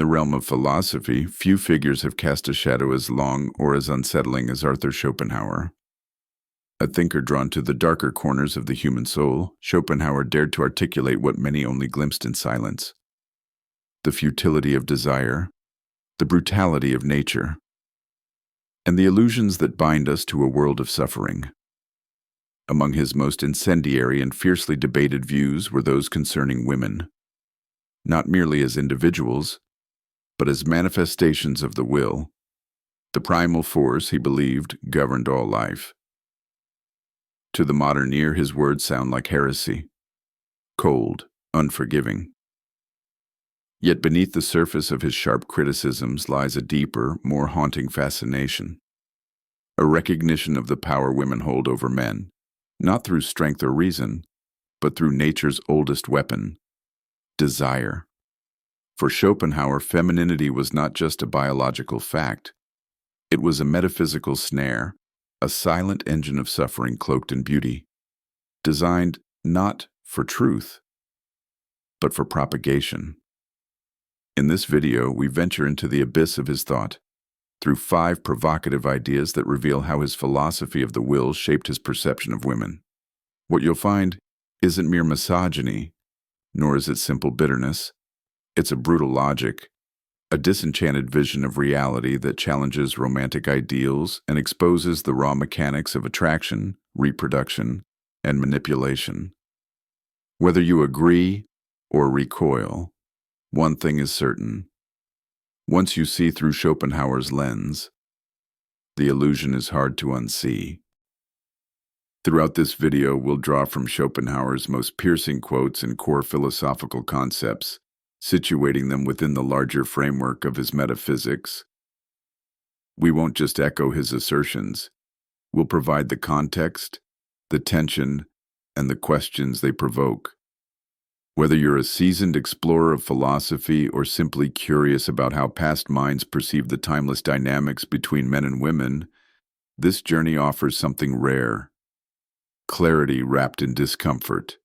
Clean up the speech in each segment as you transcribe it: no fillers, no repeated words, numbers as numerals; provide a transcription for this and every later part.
the realm of philosophy, few figures have cast a shadow as long or as unsettling as Arthur Schopenhauer. A thinker drawn to the darker corners of the human soul, Schopenhauer dared to articulate what many only glimpsed in silence: the futility of desire, the brutality of nature, and the illusions that bind us to a world of suffering. Among his most incendiary and fiercely debated views were those concerning women, not merely as individuals, but as manifestations of the will. The primal force, he believed, governed all life. To the modern ear, his words sound like heresy, cold, unforgiving. Yet beneath the surface of his sharp criticisms lies a deeper, more haunting fascination, a recognition of the power women hold over men, not through strength or reason, but through nature's oldest weapon: desire. For Schopenhauer, femininity was not just a biological fact. It was a metaphysical snare, a silent engine of suffering cloaked in beauty, designed not for truth, but for propagation. In this video, we venture into the abyss of his thought, through 5 provocative ideas that reveal how his philosophy of the will shaped his perception of women. What you'll find isn't mere misogyny, nor is it simple bitterness. It's a brutal logic, a disenchanted vision of reality that challenges romantic ideals and exposes the raw mechanics of attraction, reproduction, and manipulation. Whether you agree or recoil, one thing is certain: once you see through Schopenhauer's lens, the illusion is hard to unsee. Throughout this video, we'll draw from Schopenhauer's most piercing quotes and core philosophical concepts, situating them within the larger framework of his metaphysics. We won't just echo his assertions. We'll provide the context, the tension, and the questions they provoke. Whether you're a seasoned explorer of philosophy or simply curious about how past minds perceive the timeless dynamics between men and women, this journey offers something rare: clarity wrapped in discomfort.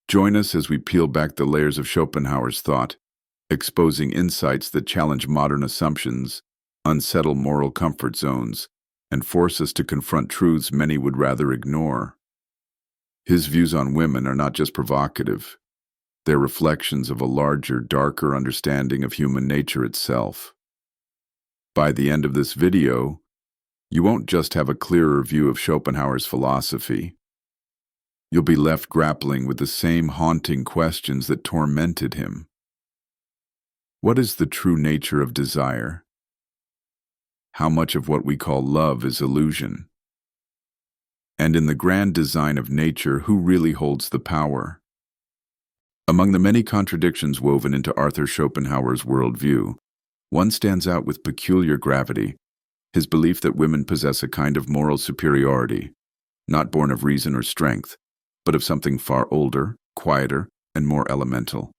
Join us as we peel back the layers of Schopenhauer's thought, exposing insights that challenge modern assumptions, unsettle moral comfort zones, and force us to confront truths many would rather ignore. His views on women are not just provocative. They're reflections of a larger, darker understanding of human nature itself. By the end of this video, you won't just have a clearer view of Schopenhauer's philosophy. You'll be left grappling with the same haunting questions that tormented him. What is the true nature of desire? How much of what we call love is illusion? And in the grand design of nature, who really holds the power? Among the many contradictions woven into Arthur Schopenhauer's worldview, one stands out with peculiar gravity: his belief that women possess a kind of moral superiority, not born of reason or strength, but of something far older, quieter, and more elemental.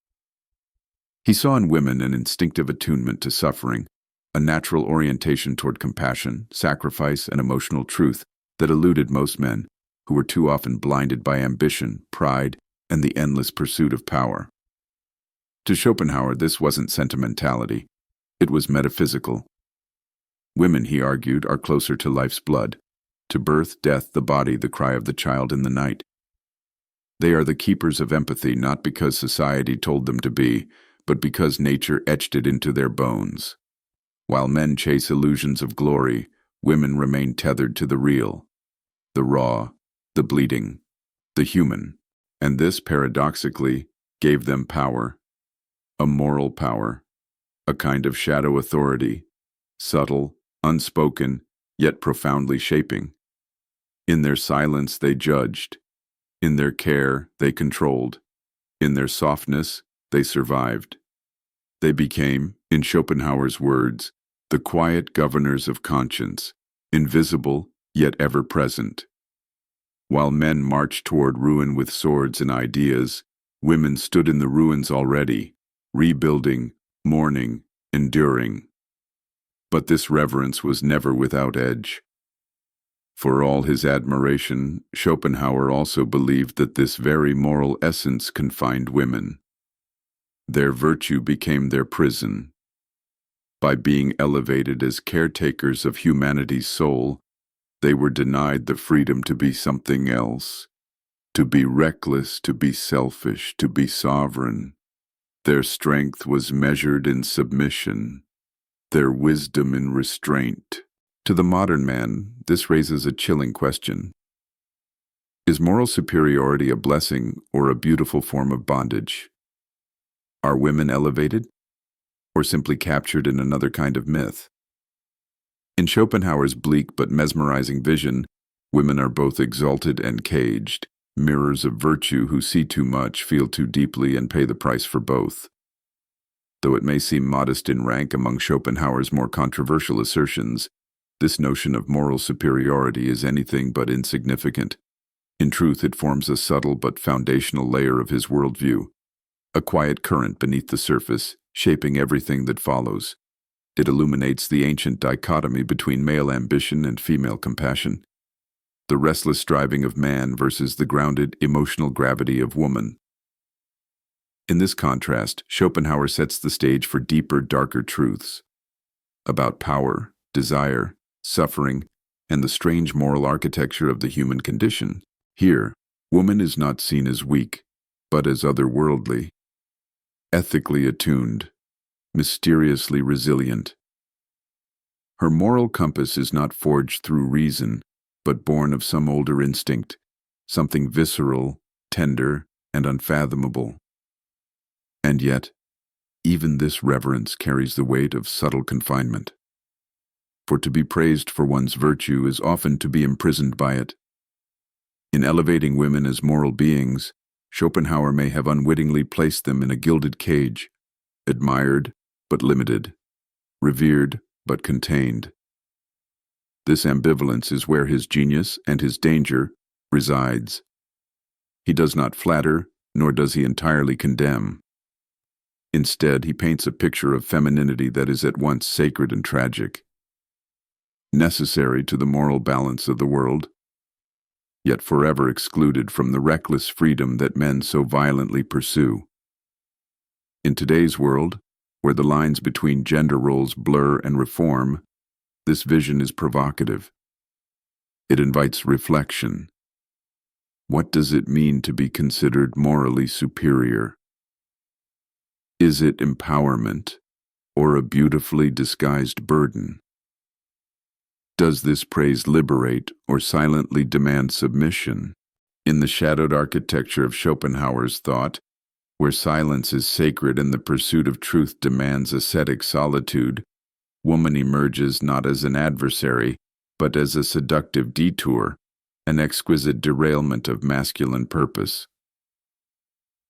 He saw in women an instinctive attunement to suffering, a natural orientation toward compassion, sacrifice, and emotional truth that eluded most men, who were too often blinded by ambition, pride, and the endless pursuit of power. To Schopenhauer, this wasn't sentimentality. It was metaphysical. Women, he argued, are closer to life's blood, to birth, death, the body, the cry of the child in the night. They are the keepers of empathy, not because society told them to be, but because nature etched it into their bones. While men chase illusions of glory, women remain tethered to the real, the raw, the bleeding, the human. And this, paradoxically, gave them power, a moral power, a kind of shadow authority, subtle, unspoken, yet profoundly shaping. In their silence they judged. In their care they controlled. In their softness they survived. They became, in Schopenhauer's words, the quiet governors of conscience, invisible yet ever present. While men marched toward ruin with swords and ideas, women stood in the ruins already, rebuilding, mourning, enduring. But this reverence was never without edge. For all his admiration, Schopenhauer also believed that this very moral essence confined women. Their virtue became their prison. By being elevated as caretakers of humanity's soul, they were denied the freedom to be something else, to be reckless, to be selfish, to be sovereign. Their strength was measured in submission, their wisdom in restraint. To the modern man, this raises a chilling question. Is moral superiority a blessing or a beautiful form of bondage? Are women elevated, or simply captured in another kind of myth? In Schopenhauer's bleak but mesmerizing vision, women are both exalted and caged, mirrors of virtue who see too much, feel too deeply, and pay the price for both. Though it may seem modest in rank among Schopenhauer's more controversial assertions, this notion of moral superiority is anything but insignificant. In truth, it forms a subtle but foundational layer of his worldview, a quiet current beneath the surface, shaping everything that follows. It illuminates the ancient dichotomy between male ambition and female compassion, the restless striving of man versus the grounded, emotional gravity of woman. In this contrast, Schopenhauer sets the stage for deeper, darker truths about power, desire, suffering, and the strange moral architecture of the human condition. Here, woman is not seen as weak, but as otherworldly, ethically attuned, mysteriously resilient. Her moral compass is not forged through reason, but born of some older instinct, something visceral, tender, and unfathomable. And yet, even this reverence carries the weight of subtle confinement. For to be praised for one's virtue is often to be imprisoned by it. In elevating women as moral beings, Schopenhauer may have unwittingly placed them in a gilded cage, admired but limited, revered but contained. This ambivalence is where his genius and his danger resides. He does not flatter, nor does he entirely condemn. Instead, he paints a picture of femininity that is at once sacred and tragic, necessary to the moral balance of the world, yet forever excluded from the reckless freedom that men so violently pursue. In today's world, where the lines between gender roles blur and reform, this vision is provocative. It invites reflection. What does it mean to be considered morally superior? Is it empowerment, or a beautifully disguised burden? Does this praise liberate or silently demand submission? In the shadowed architecture of Schopenhauer's thought, where silence is sacred and the pursuit of truth demands ascetic solitude, woman emerges not as an adversary, but as a seductive detour, an exquisite derailment of masculine purpose.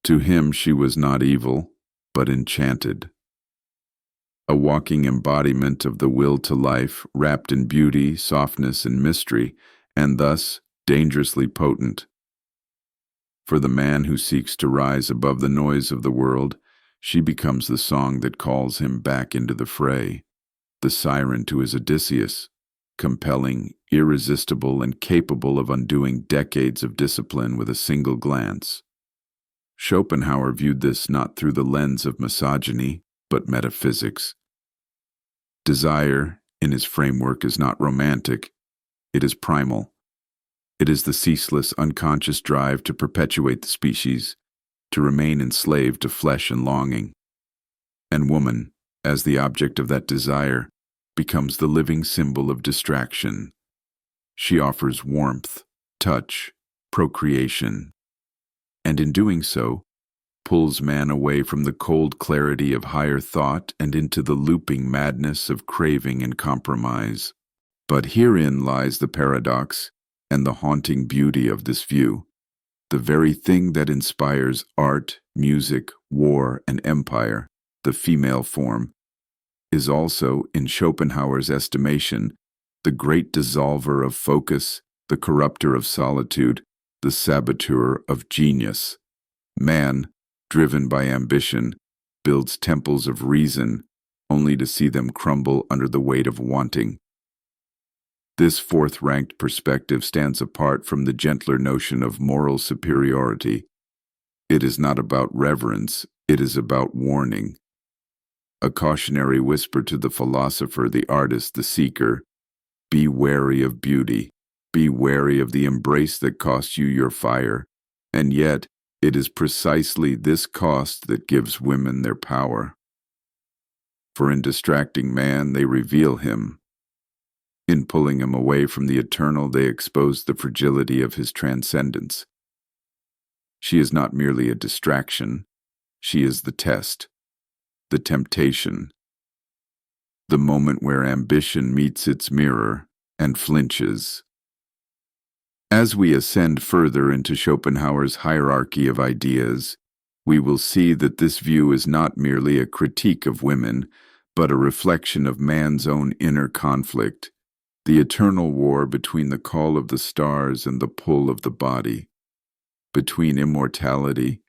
To him she was not evil, but enchanted. A walking embodiment of the will to life, wrapped in beauty, softness, and mystery, and thus dangerously potent. For the man who seeks to rise above the noise of the world, she becomes the song that calls him back into the fray, the siren to his Odysseus, compelling, irresistible, and capable of undoing decades of discipline with a single glance. Schopenhauer viewed this not through the lens of misogyny, but metaphysics. Desire, in his framework, is not romantic, it is primal. It is the ceaseless, unconscious drive to perpetuate the species, to remain enslaved to flesh and longing. And woman, as the object of that desire, becomes the living symbol of distraction. She offers warmth, touch, procreation, and in doing so, pulls man away from the cold clarity of higher thought and into the looping madness of craving and compromise. But herein lies the paradox and the haunting beauty of this view. The very thing that inspires art, music, war, and empire, the female form, is also, in Schopenhauer's estimation, the great dissolver of focus, the corrupter of solitude, the saboteur of genius. Man, driven by ambition, builds temples of reason, only to see them crumble under the weight of wanting. This fourth-ranked perspective stands apart from the gentler notion of moral superiority. It is not about reverence, It is about warning, a cautionary whisper to the philosopher, the artist, the seeker. Be wary of beauty. Be wary of the embrace that costs you your fire. And yet, it is precisely this cost that gives women their power. For in distracting man, they reveal him. In pulling him away from the eternal, they expose the fragility of his transcendence. She is not merely a distraction. She is the test, the temptation, the moment where ambition meets its mirror and flinches. As we ascend further into Schopenhauer's hierarchy of ideas, we will see that this view is not merely a critique of women, but a reflection of man's own inner conflict, the eternal war between the call of the stars and the pull of the body, between immortality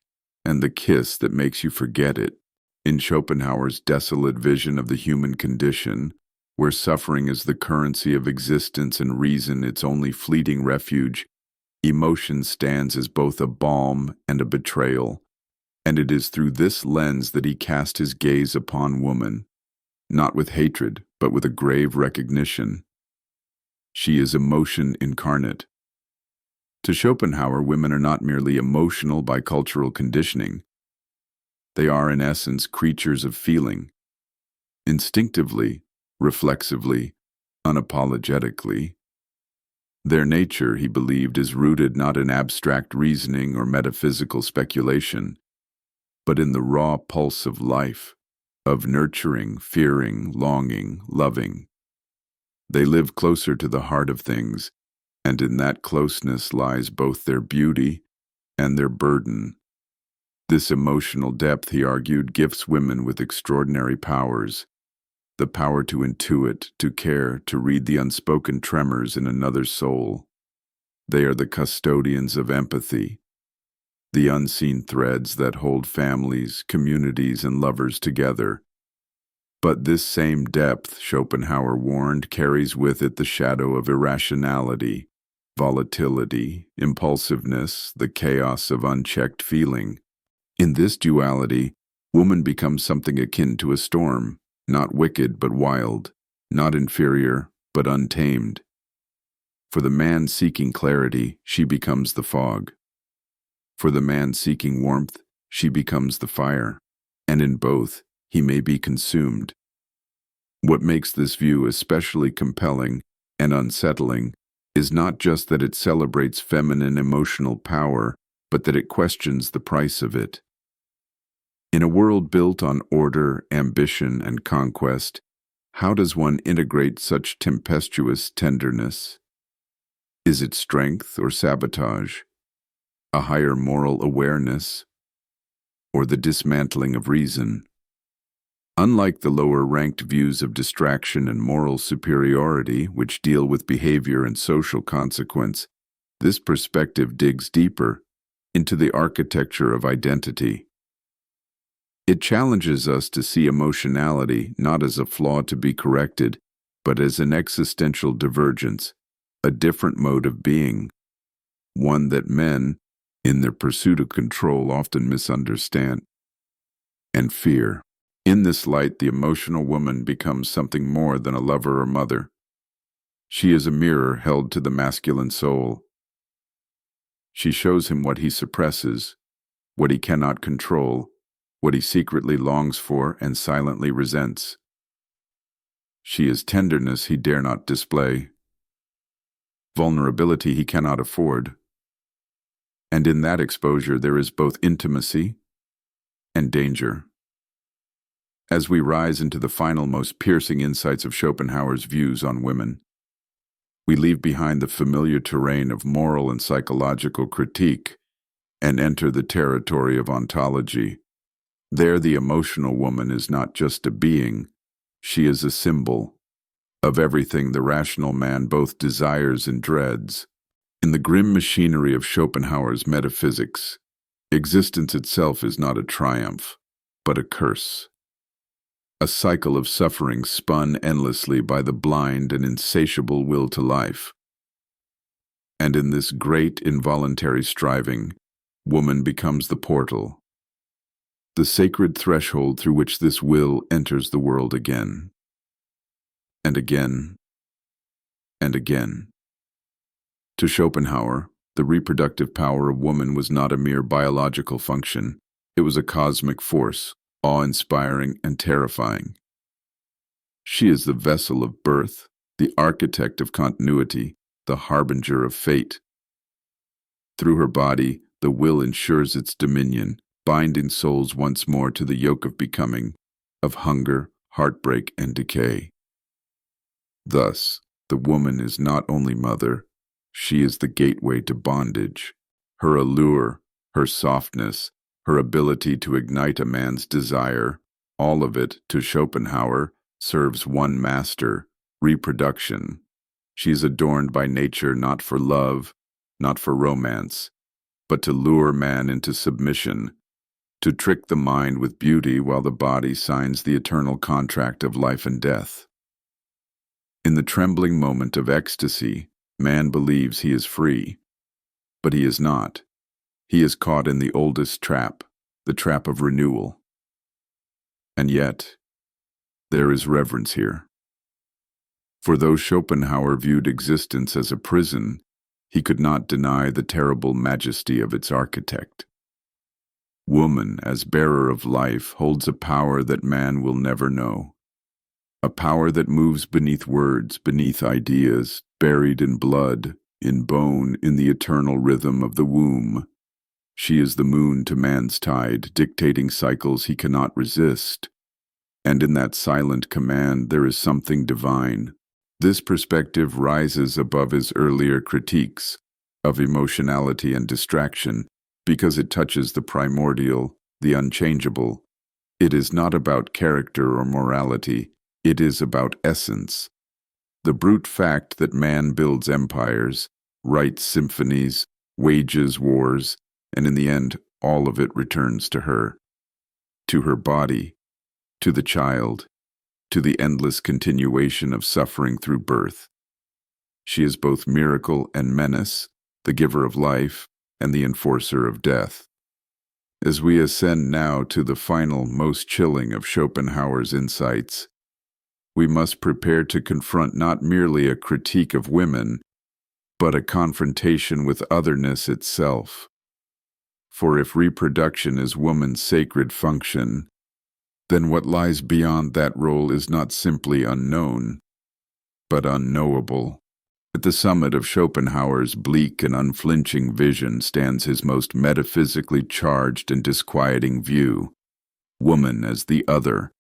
and the kiss that makes you forget it. In Schopenhauer's desolate vision of the human condition, where suffering is the currency of existence and reason its only fleeting refuge, emotion stands as both a balm and a betrayal, and it is through this lens that he cast his gaze upon woman, not with hatred, but with a grave recognition. She is emotion incarnate. To Schopenhauer, women are not merely emotional by cultural conditioning. They are, in essence, creatures of feeling. Instinctively, reflexively, unapologetically. Their nature, he believed, is rooted not in abstract reasoning or metaphysical speculation, but in the raw pulse of life, of nurturing, fearing, longing, loving. They live closer to the heart of things, and in that closeness lies both their beauty and their burden. This emotional depth, he argued, gifts women with extraordinary powers, the power to intuit, to care, to read the unspoken tremors in another's soul. They are the custodians of empathy, the unseen threads that hold families, communities, and lovers together. But this same depth, Schopenhauer warned, carries with it the shadow of irrationality, volatility, impulsiveness, the chaos of unchecked feeling. In this duality, woman becomes something akin to a storm, not wicked but wild, not inferior but untamed. For the man seeking clarity, she becomes the fog. For the man seeking warmth, she becomes the fire, and in both, he may be consumed. What makes this view especially compelling and unsettling is not just that it celebrates feminine emotional power, but that it questions the price of it. In a world built on order, ambition, and conquest, how does one integrate such tempestuous tenderness? Is it strength or sabotage, a higher moral awareness, or the dismantling of reason? Unlike the lower-ranked views of distraction and moral superiority, which deal with behavior and social consequence, this perspective digs deeper into the architecture of identity. It challenges us to see emotionality not as a flaw to be corrected, but as an existential divergence, a different mode of being, one that men, in their pursuit of control, often misunderstand and fear. In this light, the emotional woman becomes something more than a lover or mother. She is a mirror held to the masculine soul. She shows him what he suppresses, what he cannot control, what he secretly longs for and silently resents. She is tenderness he dare not display, vulnerability he cannot afford. And in that exposure there is both intimacy and danger. As we rise into the final, most piercing insights of Schopenhauer's views on women, we leave behind the familiar terrain of moral and psychological critique and enter the territory of ontology. There, the emotional woman is not just a being, she is a symbol of everything the rational man both desires and dreads. In the grim machinery of Schopenhauer's metaphysics, existence itself is not a triumph, but a curse. A cycle of suffering spun endlessly by the blind and insatiable will to life. And in this great involuntary striving, woman becomes the portal, the sacred threshold through which this will enters the world again, and again, and again. To Schopenhauer, the reproductive power of woman was not a mere biological function. It was a cosmic force, awe-inspiring and terrifying. She is the vessel of birth, the architect of continuity, the harbinger of fate. Through her body, the will ensures its dominion, binding souls once more to the yoke of becoming, of hunger, heartbreak, and decay. Thus, the woman is not only mother, she is the gateway to bondage. Her allure, her softness, her ability to ignite a man's desire, all of it, to Schopenhauer, serves one master, reproduction. She is adorned by nature not for love, not for romance, but to lure man into submission, to trick the mind with beauty while the body signs the eternal contract of life and death. In the trembling moment of ecstasy, man believes he is free, but he is not. He is caught in the oldest trap, the trap of renewal. And yet, there is reverence here. For though Schopenhauer viewed existence as a prison, he could not deny the terrible majesty of its architect. Woman, as bearer of life, holds a power that man will never know. A power that moves beneath words, beneath ideas, buried in blood, in bone, in the eternal rhythm of the womb. She is the moon to man's tide, dictating cycles he cannot resist. And in that silent command there is something divine. This perspective rises above his earlier critiques of emotionality and distraction, because it touches the primordial, the unchangeable. It is not about character or morality. It is about essence. The brute fact that man builds empires, writes symphonies, wages wars, and in the end, all of it returns to her body, to the child, to the endless continuation of suffering through birth. She is both miracle and menace, the giver of life and the enforcer of death. As we ascend now to the final, most chilling of Schopenhauer's insights, we must prepare to confront not merely a critique of women, but a confrontation with otherness itself. For if reproduction is woman's sacred function, then what lies beyond that role is not simply unknown, but unknowable. At the summit of Schopenhauer's bleak and unflinching vision stands his most metaphysically charged and disquieting view: woman as the other.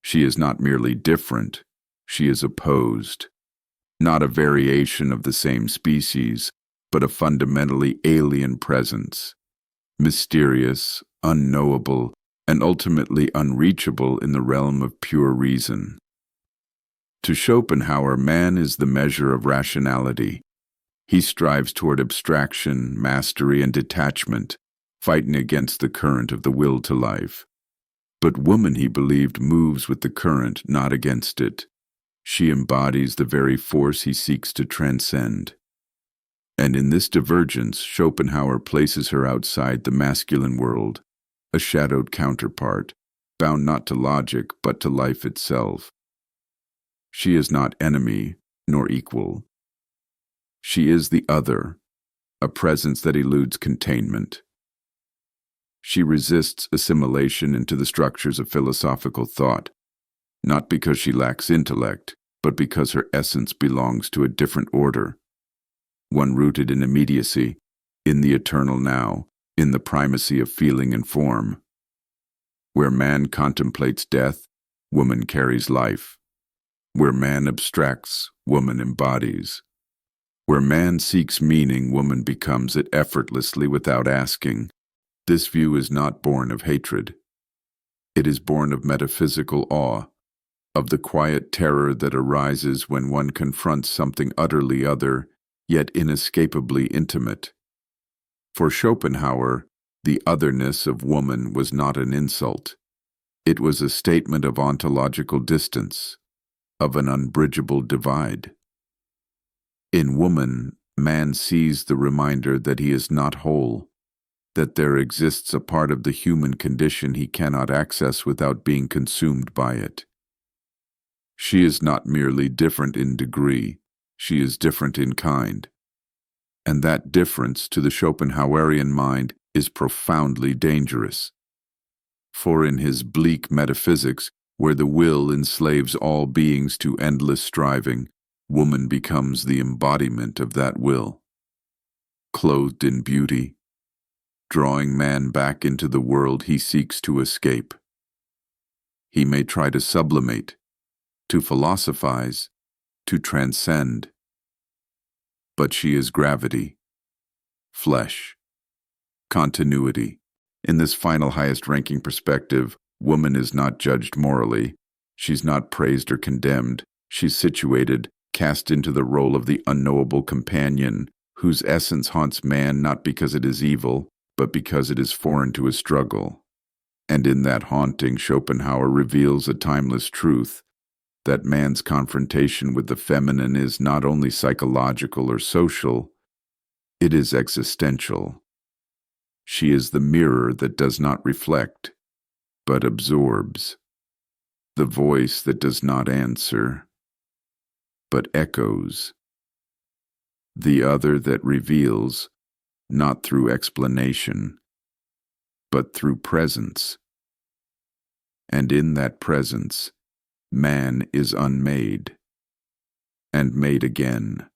She is not merely different, she is opposed. Not a variation of the same species, but a fundamentally alien presence. Mysterious, unknowable, and ultimately unreachable in the realm of pure reason. To Schopenhauer, man is the measure of rationality. He strives toward abstraction, mastery, and detachment, fighting against the current of the will to life. But woman, he believed, moves with the current, not against it. She embodies the very force he seeks to transcend. And in this divergence, Schopenhauer places her outside the masculine world, a shadowed counterpart, bound not to logic but to life itself. She is not enemy nor equal. She is the other, a presence that eludes containment. She resists assimilation into the structures of philosophical thought, not because she lacks intellect, but because her essence belongs to a different order, one rooted in immediacy, in the eternal now, in the primacy of feeling and form. Where man contemplates death, woman carries life. Where man abstracts, woman embodies. Where man seeks meaning, woman becomes it effortlessly without asking. This view is not born of hatred. It is born of metaphysical awe, of the quiet terror that arises when one confronts something utterly other, yet inescapably intimate. For Schopenhauer, the otherness of woman was not an insult. It was a statement of ontological distance, of an unbridgeable divide. In woman, man sees the reminder that he is not whole, that there exists a part of the human condition he cannot access without being consumed by it. She is not merely different in degree, she is different in kind. And that difference, to the Schopenhauerian mind, is profoundly dangerous. For in his bleak metaphysics, where the will enslaves all beings to endless striving, woman becomes the embodiment of that will. Clothed in beauty, drawing man back into the world he seeks to escape. He may try to sublimate, to philosophize, to transcend. But she is gravity, flesh, continuity. In this final highest-ranking perspective, woman is not judged morally. She's not praised or condemned. She's situated, cast into the role of the unknowable companion, whose essence haunts man not because it is evil, but because it is foreign to his struggle. And in that haunting, Schopenhauer reveals a timeless truth, that man's confrontation with the feminine is not only psychological or social, it is existential. She is the mirror that does not reflect, but absorbs, the voice that does not answer, but echoes, the other that reveals, not through explanation, but through presence. And in that presence, man is unmade and made again.